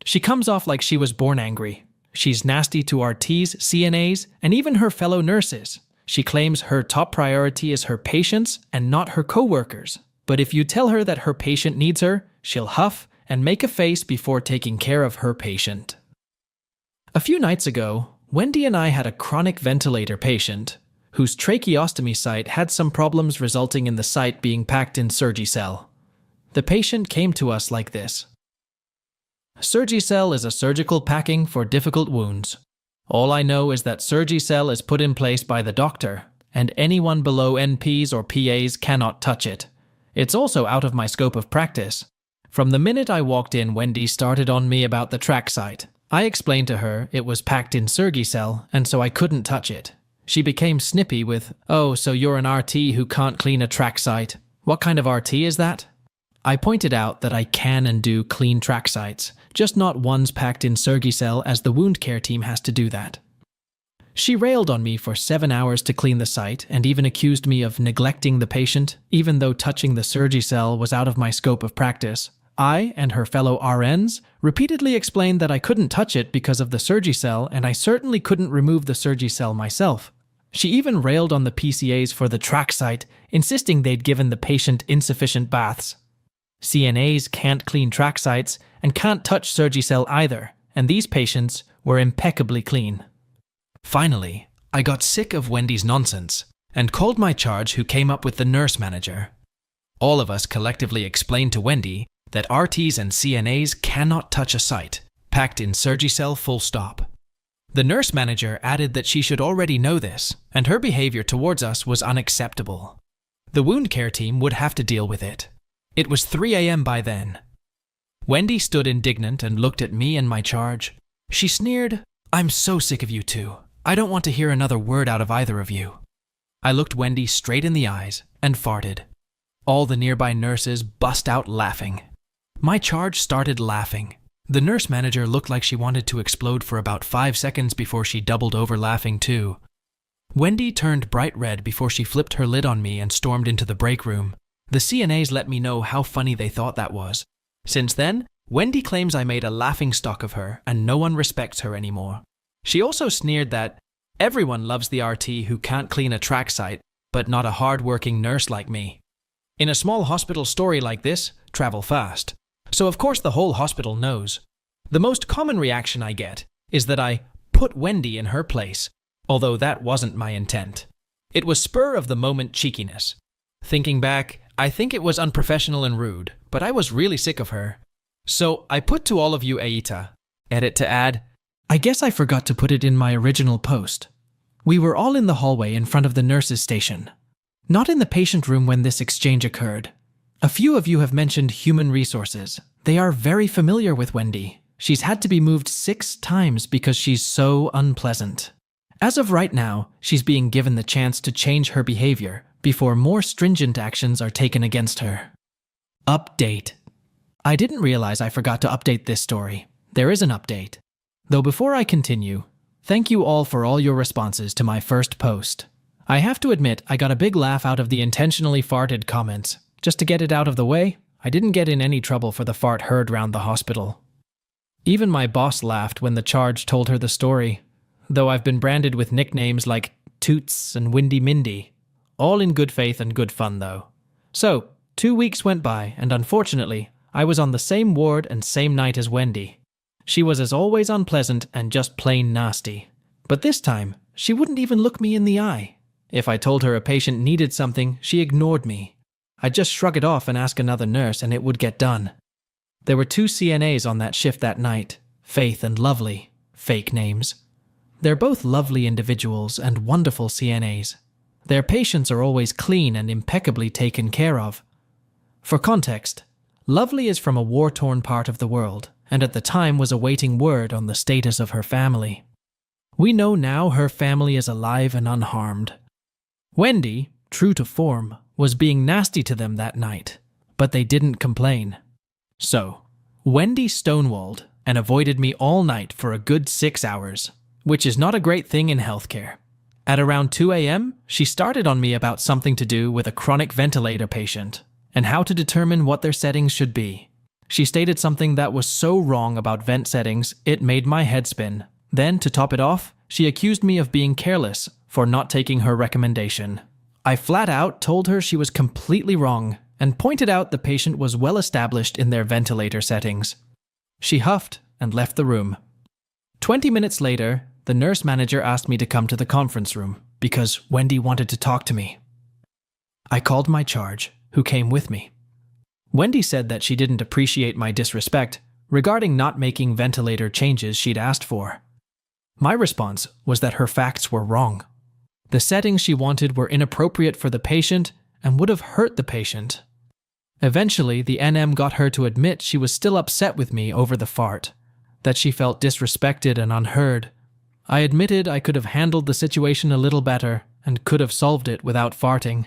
She comes off like she was born angry. She's nasty to RTs, CNAs, and even her fellow nurses. She claims her top priority is her patients and not her coworkers. But if you tell her that her patient needs her, she'll huff and make a face before taking care of her patient. A few nights ago, Wendy and I had a chronic ventilator patient whose tracheostomy site had some problems resulting in the site being packed in Surgicel. The patient came to us like this. Surgicel is a surgical packing for difficult wounds. All I know is that Surgicel is put in place by the doctor, and anyone below NPs or PAs cannot touch it. It's also out of my scope of practice. From the minute I walked in, Wendy started on me about the track site. I explained to her it was packed in Surgicel, and so I couldn't touch it. She became snippy with, "Oh, so you're an RT who can't clean a track site. What kind of RT is that?" I pointed out that I can and do clean track sites, just not ones packed in Surgicel, as the wound care team has to do that. She railed on me for 7 hours to clean the site and even accused me of neglecting the patient, even though touching the Surgicel was out of my scope of practice. I and her fellow RNs repeatedly explained that I couldn't touch it because of the Surgicel, and I certainly couldn't remove the Surgicel myself. She even railed on the PCAs for the track site, insisting they'd given the patient insufficient baths. CNAs can't clean track sites and can't touch Surgicel either, and these patients were impeccably clean. Finally, I got sick of Wendy's nonsense and called my charge, who came up with the nurse manager. All of us collectively explained to Wendy that RTs and CNAs cannot touch a site packed in Surgicel, full stop. The nurse manager added that she should already know this, and her behavior towards us was unacceptable. The wound care team would have to deal with it. It was 3 a.m. by then. Wendy stood indignant and looked at me and my charge. She sneered, "I'm so sick of you two. I don't want to hear another word out of either of you." I looked Wendy straight in the eyes and farted. All the nearby nurses bust out laughing. My charge started laughing. The nurse manager looked like she wanted to explode for about 5 seconds before she doubled over laughing too. Wendy turned bright red before she flipped her lid on me and stormed into the break room. The CNAs let me know how funny they thought that was. Since then, Wendy claims I made a laughingstock of her and no one respects her anymore. She also sneered that everyone loves the RT who can't clean a track site, but not a hard-working nurse like me. In a small hospital story like this, travel fast. So of course the whole hospital knows. The most common reaction I get is that I put Wendy in her place, although that wasn't my intent. It was spur-of-the-moment cheekiness. Thinking back, I think it was unprofessional and rude, but I was really sick of her. So I put to all of you AITA, edit to add, I guess I forgot to put it in my original post. We were all in the hallway in front of the nurse's station. Not in the patient room when this exchange occurred. A few of you have mentioned human resources. They are very familiar with Wendy. She's had to be moved 6 times because she's so unpleasant. As of right now, she's being given the chance to change her behavior before more stringent actions are taken against her. Update. I didn't realize I forgot to update this story. There is an update. Though before I continue, thank you all for all your responses to my first post. I have to admit I got a big laugh out of the intentionally farted comments. Just to get it out of the way, I didn't get in any trouble for the fart heard round the hospital. Even my boss laughed when the charge told her the story, though I've been branded with nicknames like Toots and Windy Mindy. All in good faith and good fun though. So, 2 weeks went by and unfortunately, I was on the same ward and same night as Wendy. She was as always unpleasant and just plain nasty. But this time, she wouldn't even look me in the eye. If I told her a patient needed something, she ignored me. I'd just shrug it off and ask another nurse and it would get done. There were 2 CNAs on that shift that night, Faith and Lovely, fake names. They're both lovely individuals and wonderful CNAs. Their patients are always clean and impeccably taken care of. For context, Lovely is from a war-torn part of the world, and at the time was awaiting word on the status of her family. We know now her family is alive and unharmed. Wendy, true to form, was being nasty to them that night, but they didn't complain. So, Wendy stonewalled and avoided me all night for a good 6 hours, which is not a great thing in healthcare. At around 2 a.m., she started on me about something to do with a chronic ventilator patient and how to determine what their settings should be. She stated something that was so wrong about vent settings, it made my head spin. Then, to top it off, she accused me of being careless for not taking her recommendation. I flat out told her she was completely wrong and pointed out the patient was well established in their ventilator settings. She huffed and left the room. 20 minutes later, the nurse manager asked me to come to the conference room because Wendy wanted to talk to me. I called my charge, who came with me. Wendy said that she didn't appreciate my disrespect regarding not making ventilator changes she'd asked for. My response was that her facts were wrong. The settings she wanted were inappropriate for the patient and would have hurt the patient. Eventually, the NM got her to admit she was still upset with me over the fart, that she felt disrespected and unheard. I admitted I could have handled the situation a little better and could have solved it without farting.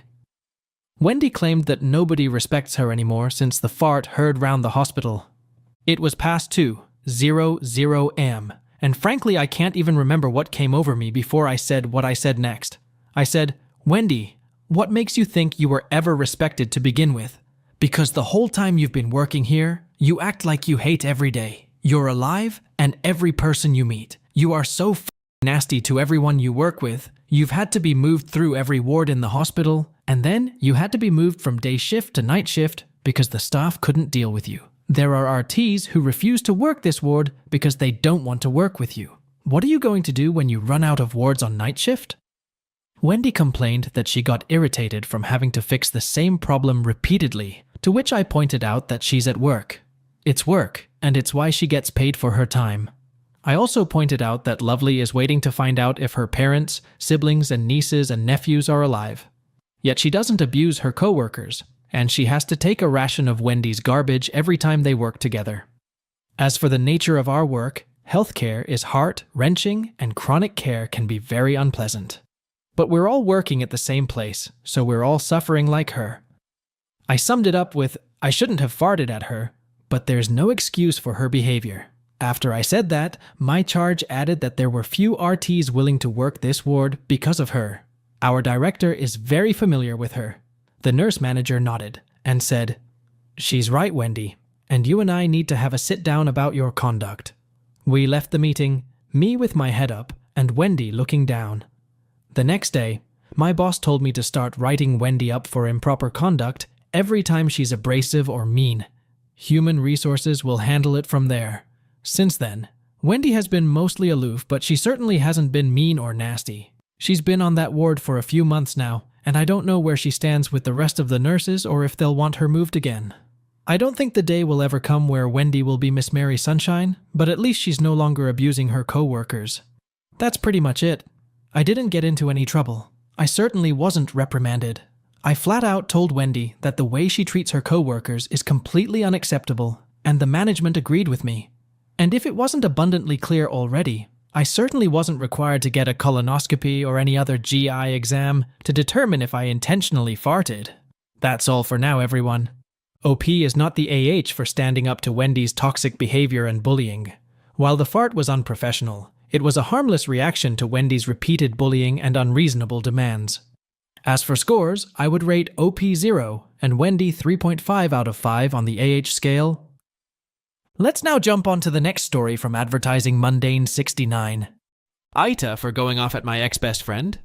Wendy claimed that nobody respects her anymore since the fart heard round the hospital. It was past 2:00 am, and frankly I can't even remember what came over me before I said what I said next. I said, "Wendy, what makes you think you were ever respected to begin with? Because the whole time you've been working here, you act like you hate every day. You're alive and every person you meet. You are so nasty to everyone you work with. You've had to be moved through every ward in the hospital, and then you had to be moved from day shift to night shift because the staff couldn't deal with you. There are RTs who refuse to work this ward because they don't want to work with you. What are you going to do when you run out of wards on night shift?" Wendy complained that she got irritated from having to fix the same problem repeatedly, to which I pointed out that she's at work. It's work, and it's why she gets paid for her time. I also pointed out that Lovely is waiting to find out if her parents, siblings, and nieces and nephews are alive. Yet she doesn't abuse her coworkers, and she has to take a ration of Wendy's garbage every time they work together. As for the nature of our work, healthcare is heart-wrenching and chronic care can be very unpleasant. But we're all working at the same place, so we're all suffering like her. I summed it up with, I shouldn't have farted at her, but there's no excuse for her behavior. After I said that, my charge added that there were few RTs willing to work this ward because of her. Our director is very familiar with her. The nurse manager nodded and said, "She's right, Wendy, and you and I need to have a sit-down about your conduct." We left the meeting, me with my head up and Wendy looking down. The next day, my boss told me to start writing Wendy up for improper conduct every time she's abrasive or mean. Human resources will handle it from there. Since then, Wendy has been mostly aloof, but she certainly hasn't been mean or nasty. She's been on that ward for a few months now, and I don't know where she stands with the rest of the nurses or if they'll want her moved again. I don't think the day will ever come where Wendy will be Miss Mary Sunshine, but at least she's no longer abusing her co-workers. That's pretty much it. I didn't get into any trouble. I certainly wasn't reprimanded. I flat out told Wendy that the way she treats her co-workers is completely unacceptable, and the management agreed with me. And if it wasn't abundantly clear already, I certainly wasn't required to get a colonoscopy or any other GI exam to determine if I intentionally farted. That's all for now, everyone. OP is not the AH for standing up to Wendy's toxic behavior and bullying. While the fart was unprofessional, it was a harmless reaction to Wendy's repeated bullying and unreasonable demands. As for scores, I would rate OP 0 and Wendy 3.5 out of 5 on the AH scale. Let's now jump on to the next story from Advertising Mundane 69. AITA for going off at my ex-best friend.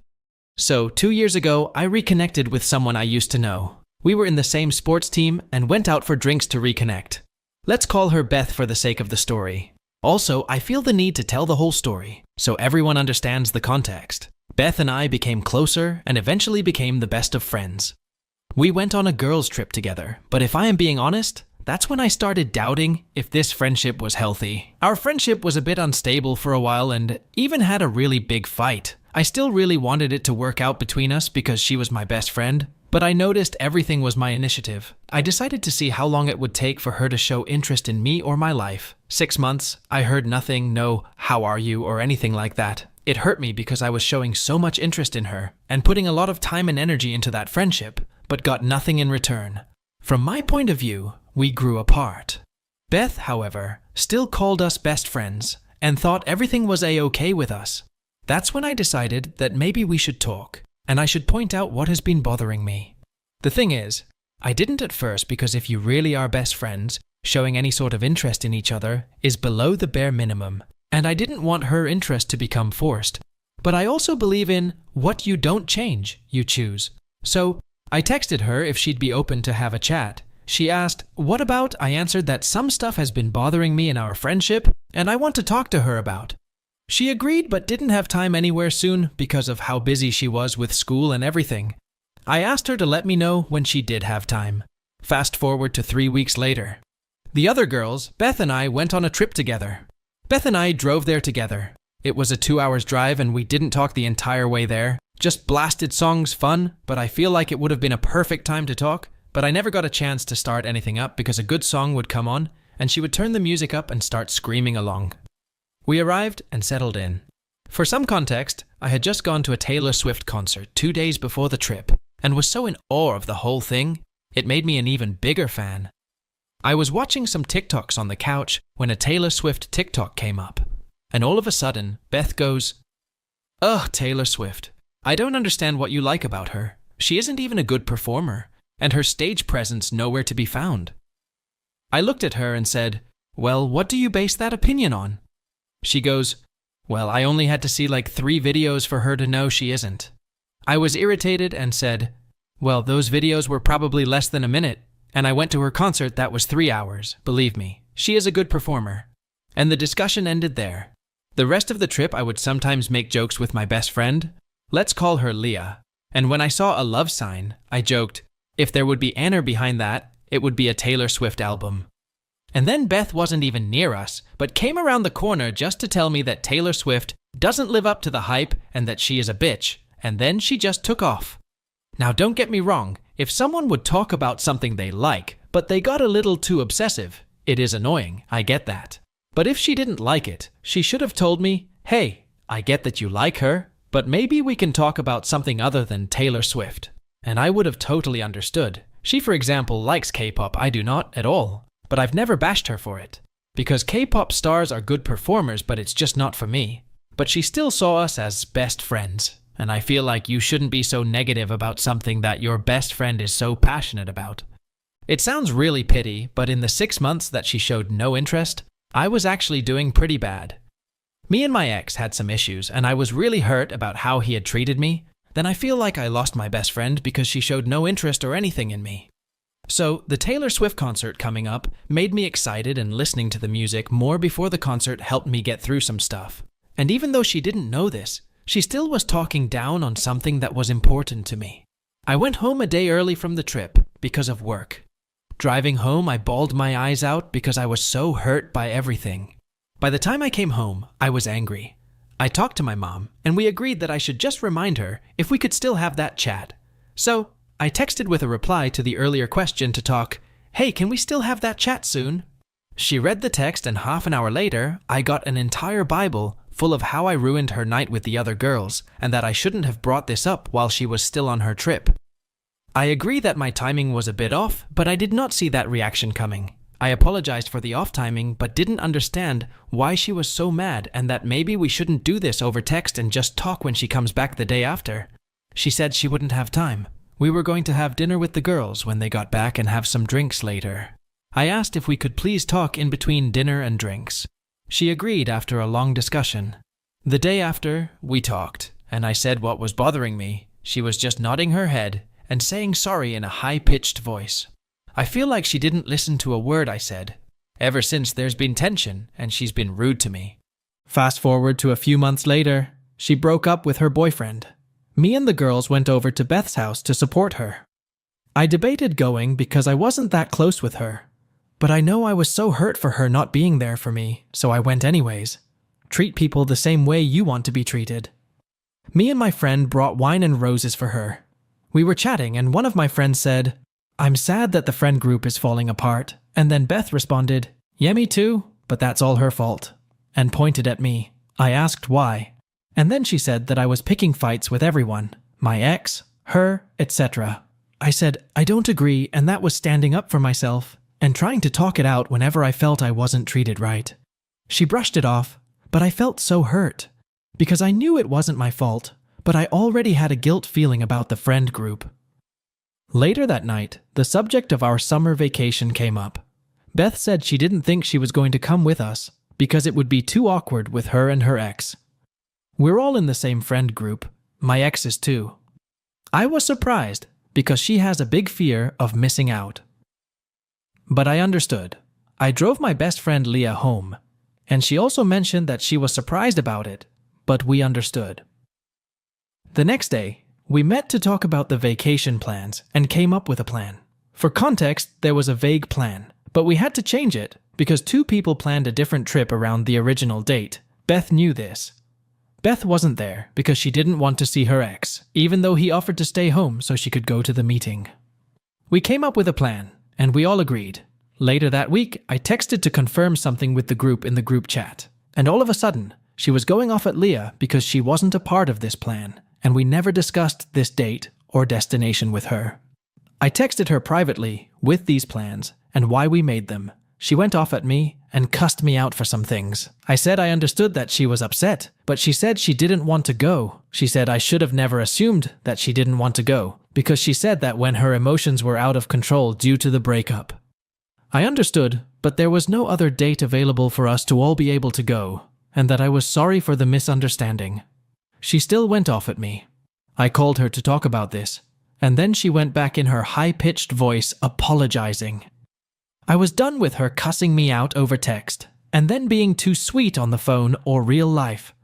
So, 2 years ago, I reconnected with someone I used to know. We were in the same sports team and went out for drinks to reconnect. Let's call her Beth for the sake of the story. Also, I feel the need to tell the whole story, so everyone understands the context. Beth and I became closer and eventually became the best of friends. We went on a girls' trip together, but if I am being honest, that's when I started doubting if this friendship was healthy. Our friendship was a bit unstable for a while and even had a really big fight. I still really wanted it to work out between us because she was my best friend, but I noticed everything was my initiative. I decided to see how long it would take for her to show interest in me or my life. 6 months, I heard nothing, no "how are you" or anything like that. It hurt me because I was showing so much interest in her and putting a lot of time and energy into that friendship, but got nothing in return. From my point of view, we grew apart. Beth, however, still called us best friends and thought everything was a-okay with us. That's when I decided that maybe we should talk, and I should point out what has been bothering me. The thing is, I didn't at first because if you really are best friends, showing any sort of interest in each other is below the bare minimum, and I didn't want her interest to become forced. But I also believe in what you don't change, you choose. So I texted her if she'd be open to have a chat. She asked, "What about?" I answered that some stuff has been bothering me in our friendship, and I want to talk to her about. She agreed but didn't have time anywhere soon because of how busy she was with school and everything. I asked her to let me know when she did have time. Fast forward to 3 weeks later. The other girls, Beth and I, went on a trip together. Beth and I drove there together. It was a 2 hours drive and we didn't talk the entire way there. Just blasted songs, fun, but I feel like it would have been a perfect time to talk, but I never got a chance to start anything up because a good song would come on and she would turn the music up and start screaming along. We arrived and settled in. For some context, I had just gone to a Taylor Swift concert 2 days before the trip and was so in awe of the whole thing, it made me an even bigger fan. I was watching some TikToks on the couch when a Taylor Swift TikTok came up, and all of a sudden, Beth goes, "Ugh, Taylor Swift. I don't understand what you like about her. She isn't even a good performer, and her stage presence nowhere to be found." I looked at her and said, "Well, what do you base that opinion on?" She goes, "Well, I only had to see like 3 videos for her to know she isn't." I was irritated and said, "Well, those videos were probably less than a minute, and I went to her concert that was 3 hours. Believe me, she is a good performer." And the discussion ended there. The rest of the trip I would sometimes make jokes with my best friend. Let's call her Leah. And when I saw a love sign, I joked, if there would be Anna behind that, it would be a Taylor Swift album. And then Beth wasn't even near us, but came around the corner just to tell me that Taylor Swift doesn't live up to the hype and that she is a bitch, and then she just took off. Now don't get me wrong, if someone would talk about something they like, but they got a little too obsessive, it is annoying, I get that. But if she didn't like it, she should have told me, "Hey, I get that you like her, but maybe we can talk about something other than Taylor Swift." And I would have totally understood. She, for example, likes K-pop, I do not at all, but I've never bashed her for it. Because K-pop stars are good performers, but it's just not for me. But she still saw us as best friends, and I feel like you shouldn't be so negative about something that your best friend is so passionate about. It sounds really pity, but in the 6 months that she showed no interest, I was actually doing pretty bad. Me and my ex had some issues, and I was really hurt about how he had treated me. Then I feel like I lost my best friend because she showed no interest or anything in me. So, the Taylor Swift concert coming up made me excited, and listening to the music more before the concert helped me get through some stuff. And even though she didn't know this, she still was talking down on something that was important to me. I went home a day early from the trip because of work. Driving home, I bawled my eyes out because I was so hurt by everything. By the time I came home, I was angry. I talked to my mom, and we agreed that I should just remind her if we could still have that chat. So, I texted with a reply to the earlier question to talk, "Hey, can we still have that chat soon?" She read the text, and half an hour later, I got an entire Bible full of how I ruined her night with the other girls, and that I shouldn't have brought this up while she was still on her trip. I agree that my timing was a bit off, but I did not see that reaction coming. I apologized for the off timing, but didn't understand why she was so mad, and that maybe we shouldn't do this over text and just talk when she comes back the day after. She said she wouldn't have time. We were going to have dinner with the girls when they got back and have some drinks later. I asked if we could please talk in between dinner and drinks. She agreed after a long discussion. The day after, we talked, and I said what was bothering me. She was just nodding her head and saying sorry in a high-pitched voice. I feel like she didn't listen to a word I said. Ever since, there's been tension, and she's been rude to me. Fast forward to a few months later, she broke up with her boyfriend. Me and the girls went over to Beth's house to support her. I debated going because I wasn't that close with her, but I know I was so hurt for her not being there for me, so I went anyways. Treat people the same way you want to be treated. Me and my friend brought wine and roses for her. We were chatting, and one of my friends said, "I'm sad that the friend group is falling apart," and then Beth responded, "Yeah, me too, but that's all her fault," and pointed at me. I asked why. And then she said that I was picking fights with everyone, my ex, her, etc. I said, I don't agree, and that was standing up for myself and trying to talk it out whenever I felt I wasn't treated right. She brushed it off, but I felt so hurt because I knew it wasn't my fault, but I already had a guilt feeling about the friend group. Later that night, the subject of our summer vacation came up. Beth said she didn't think she was going to come with us because it would be too awkward with her and her ex. We're all in the same friend group. My ex is too. I was surprised because she has a big fear of missing out. But I understood. I drove my best friend Leah home, and she also mentioned that she was surprised about it, but we understood. The next day, we met to talk about the vacation plans and came up with a plan. For context, there was a vague plan, but we had to change it because 2 people planned a different trip around the original date. Beth knew this. Beth wasn't there because she didn't want to see her ex, even though he offered to stay home so she could go to the meeting. We came up with a plan, and we all agreed. Later that week, I texted to confirm something with the group in the group chat, and all of a sudden, she was going off at Leah because she wasn't a part of this plan, and we never discussed this date or destination with her. I texted her privately with these plans and why we made them. She went off at me and cussed me out for some things. I said I understood that she was upset, but she said she didn't want to go. She said I should have never assumed that she didn't want to go, because she said that when her emotions were out of control due to the breakup. I understood, but there was no other date available for us to all be able to go, and that I was sorry for the misunderstanding. She still went off at me. I called her to talk about this, and then she went back in her high-pitched voice apologizing. I was done with her cussing me out over text, and then being too sweet on the phone or real life.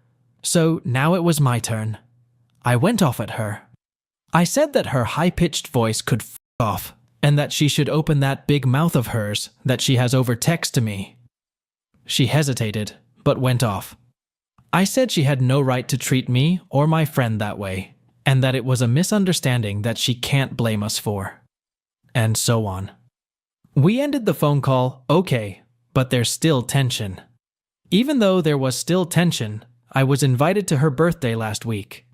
So now it was my turn. I went off at her. I said that her high-pitched voice could f*** off, and that she should open that big mouth of hers that she has over text to me. She hesitated, but went off. I said she had no right to treat me or my friend that way, and that it was a misunderstanding that she can't blame us for. And so on. We ended the phone call okay, but there's still tension. Even though there was still tension, I was invited to her birthday last week.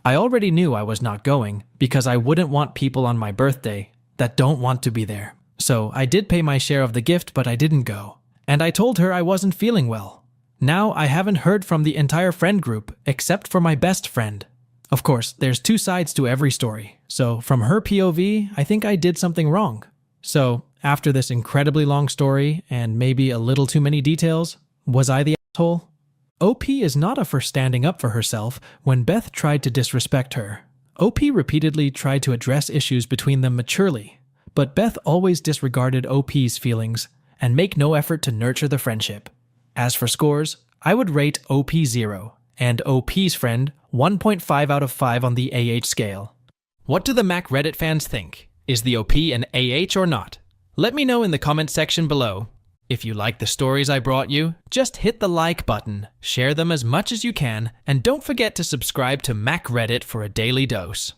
I already knew I was not going because I wouldn't want people on my birthday that don't want to be there. So I did pay my share of the gift, but I didn't go. And I told her I wasn't feeling well. Now I haven't heard from the entire friend group except for my best friend. Of course, there's two sides to every story, so from her POV, I think I did something wrong. So, after this incredibly long story and maybe a little too many details, was I the asshole? OP is not for standing up for herself when Beth tried to disrespect her. OP repeatedly tried to address issues between them maturely, but Beth always disregarded OP's feelings and make no effort to nurture the friendship. As for scores, I would rate OP 0 and OP's friend 1.5 out of 5 on the AH scale. What do the Mac Reddit fans think? Is the OP an AH or not? Let me know in the comment section below. If you like the stories I brought you, just hit the like button, share them as much as you can, and don't forget to subscribe to Mac Reddit for a daily dose.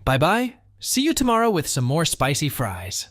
Bye bye, see you tomorrow with some more spicy fries.